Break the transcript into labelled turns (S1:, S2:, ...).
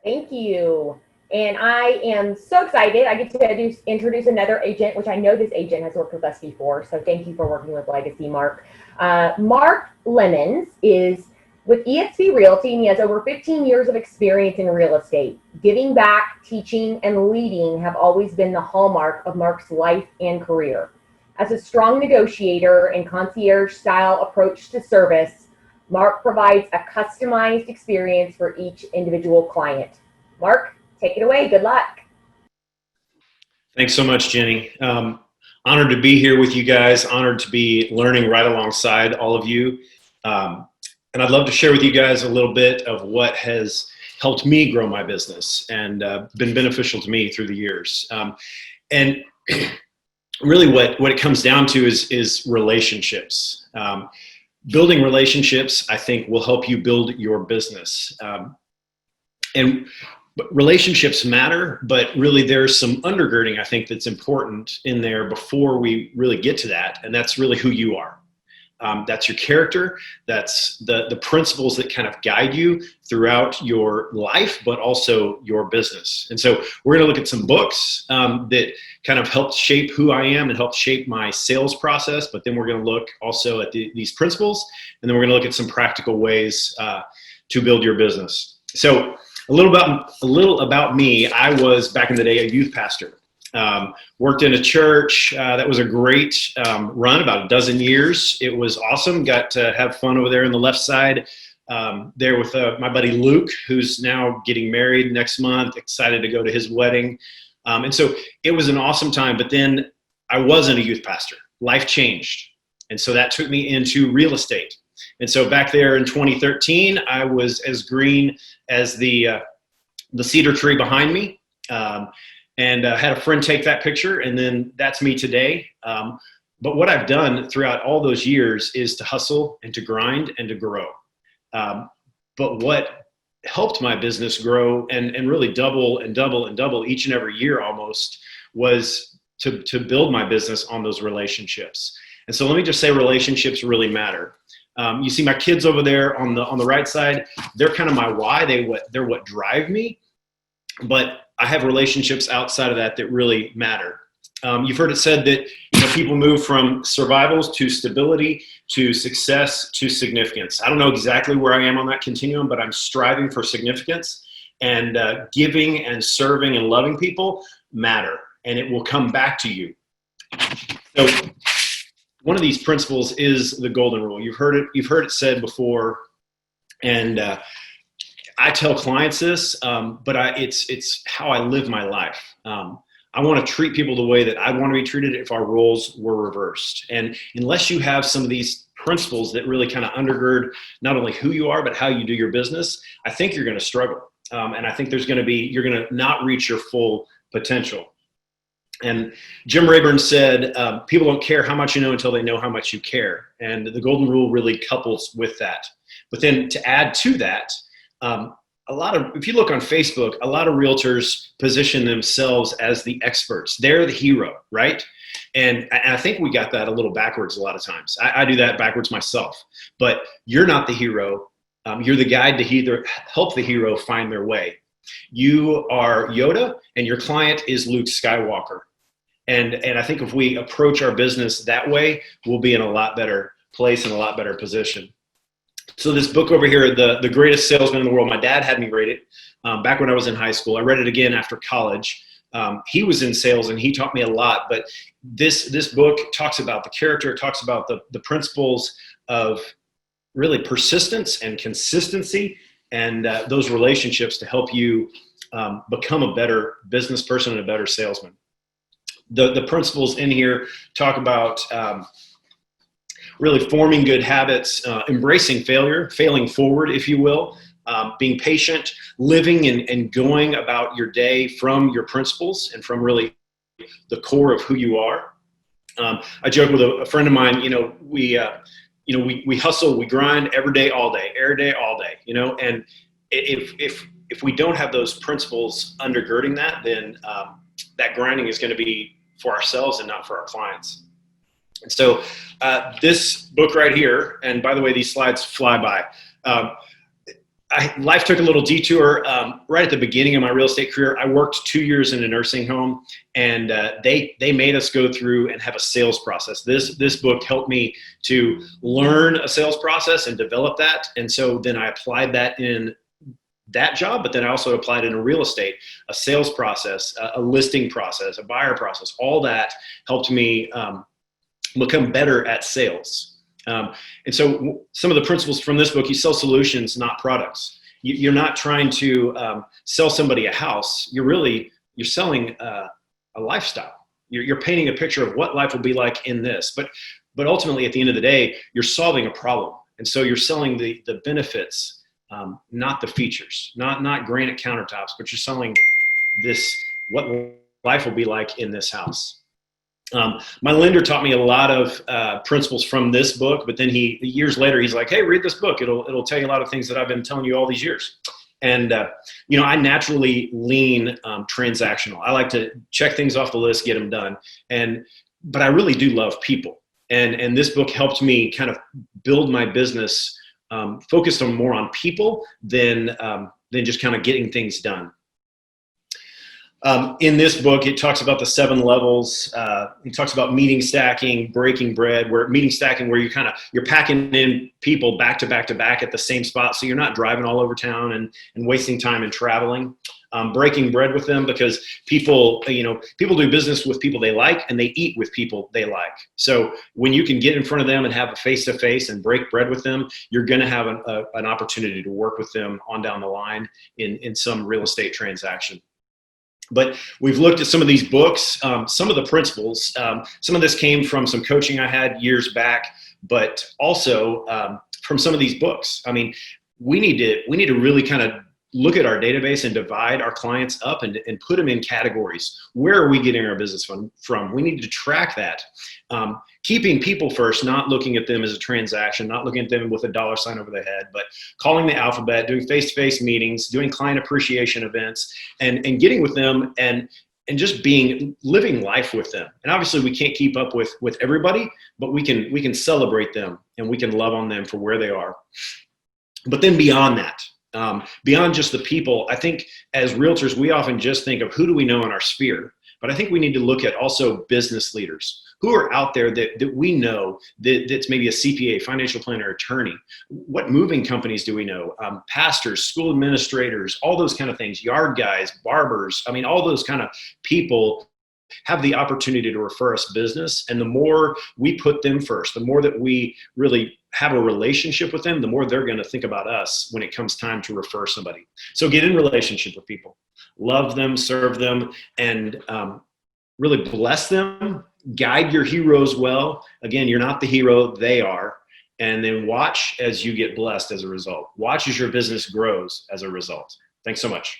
S1: Thank you. And I am so excited. I get to introduce another agent, which I know this agent has worked with us before. So thank you for working with Legacy, Mark. Mark Lemmons is with EXP Realty, and he has over 15 years of experience in real estate. Giving back, teaching, and leading have always been the hallmark of Mark's life and career. As a strong negotiator and concierge-style approach to service, Mark provides a customized experience for each individual client. Mark, take it away. Good luck.
S2: Thanks so much, Jenny. Honored to be here with you guys. Honored to be learning right alongside all of you. And I'd love to share with you guys a little bit of what has helped me grow my business and been beneficial to me through the years. And really what it comes down to is relationships. Building relationships, I think, will help you build your business. And relationships matter, but really there's some undergirding, I think, that's important in there before we really get to that. And that's really who you are. That's your character. That's the principles that kind of guide you throughout your life, but also your business. And so we're going to look at some books that kind of helped shape who I am and helped shape my sales process. But then we're going to look also at these principles, and then we're going to look at some practical ways to build your business. So a little about me. I was, back in the day, a youth pastor. Worked in a church. That was a great run, about a dozen years. It was awesome. Got to have fun over there on the left side there with my buddy Luke, who's now getting married next month. Excited to go to his wedding. And so it was an awesome time. But then I wasn't a youth pastor. Life changed. And so that took me into real estate. And so back there in 2013, I was as green as the cedar tree behind me. And had a friend take that picture, and then that's me today. But what I've done throughout all those years is to hustle and to grind and to grow. But what helped my business grow and really double and double and double each and every year almost was to build my business on those relationships. And so let me just say, relationships really matter. You see my kids over there on the right side. They're kind of my why. They're what drive me. But I have relationships outside of that really matter. You've heard it said that people move from survivals to stability to success to significance. I don't know exactly where I am on that continuum, but I'm striving for significance, and giving and serving and loving people matter, and it will come back to you. So one of these principles is the golden rule. You've heard it said before, and I tell clients this, but it's how I live my life. I want to treat people the way that I want to be treated if our roles were reversed. And unless you have some of these principles that really kind of undergird not only who you are, but how you do your business, I think you're going to struggle. And I think you're going to not reach your full potential. And Jim Rayburn said, people don't care how much you know until they know how much you care. And the golden rule really couples with that. But then to add to that, if you look on Facebook, a lot of realtors position themselves as the experts. They're the hero, right? And I think we got that a little backwards a lot of times. I do that backwards myself. But you're not the hero. You're the guide to help the hero find their way. You are Yoda, and your client is Luke Skywalker. And I think if we approach our business that way, we'll be in a lot better place and a lot better position. So this book over here, The Greatest Salesman in the World, my dad had me read it back when I was in high school. I read it again after college. He was in sales and he taught me a lot, but this book talks about the character. It talks about the principles of really persistence and consistency and those relationships to help you become a better business person and a better salesman. The principles in here talk about really forming good habits, embracing failure, failing forward, if you will, being patient, living and going about your day from your principles and from really the core of who you are. I joke with a friend of mine, we hustle, we grind every day, all day, and if we don't have those principles undergirding that, then that grinding is going to be for ourselves and not for our clients. And so this book right here, and by the way, these slides fly by. life took a little detour. Right at the beginning of my real estate career, I worked 2 years in a nursing home, and they made us go through and have a sales process. This book helped me to learn a sales process and develop that. And so then I applied that in that job, but then I also applied it in real estate, a sales process, a listing process, a buyer process. All that helped me become better at sales. And so some of the principles from this book: you sell solutions, not products. You're not trying to sell somebody a house. You're selling a lifestyle. You're painting a picture of what life will be like in this. But ultimately, at the end of the day, you're solving a problem. And so you're selling the benefits, not the features, not granite countertops, but you're selling what life will be like in this house. My lender taught me a lot of principles from this book, but then years later, he's like, "Hey, read this book. It'll tell you a lot of things that I've been telling you all these years." And I naturally lean transactional. I like to check things off the list, get them done. But I really do love people. And this book helped me kind of build my business focused more on people than just kind of getting things done. In this book, it talks about the 7 levels. It talks about meeting stacking, breaking bread, where you're packing in people back to back to back at the same spot. So you're not driving all over town and wasting time and traveling. Breaking bread with them, because people do business with people they like, and they eat with people they like. So when you can get in front of them and have a face-to-face and break bread with them, you're going to have an opportunity to work with them on down the line in some real estate transaction. But we've looked at some of these books, some of the principles. Some of this came from some coaching I had years back, but also from some of these books. I mean, we need to really kind of look at our database and divide our clients up and put them in categories. Where are we getting our business from? We need to track that. Keeping people first, not looking at them as a transaction, not looking at them with a dollar sign over their head, but calling the alphabet, doing face-to-face meetings, doing client appreciation events, and getting with them and just living life with them. And obviously we can't keep up with everybody, but we can celebrate them and we can love on them for where they are. But then beyond that, beyond just the people, I think as realtors, we often just think of who do we know in our sphere, but I think we need to look at also business leaders who are out there that we know that's maybe a CPA, financial planner, attorney. What moving companies do we know? Pastors, school administrators, all those kind of things, yard guys, barbers. I mean, all those kind of people have the opportunity to refer us business. And the more we put them first, the more that we really have a relationship with them, the more they're going to think about us when it comes time to refer somebody. So get in relationship with people, love them, serve them, and really bless them, guide your heroes well. Again, you're not the hero, they are. And then watch as you get blessed as a result. Watch as your business grows as a result. Thanks so much.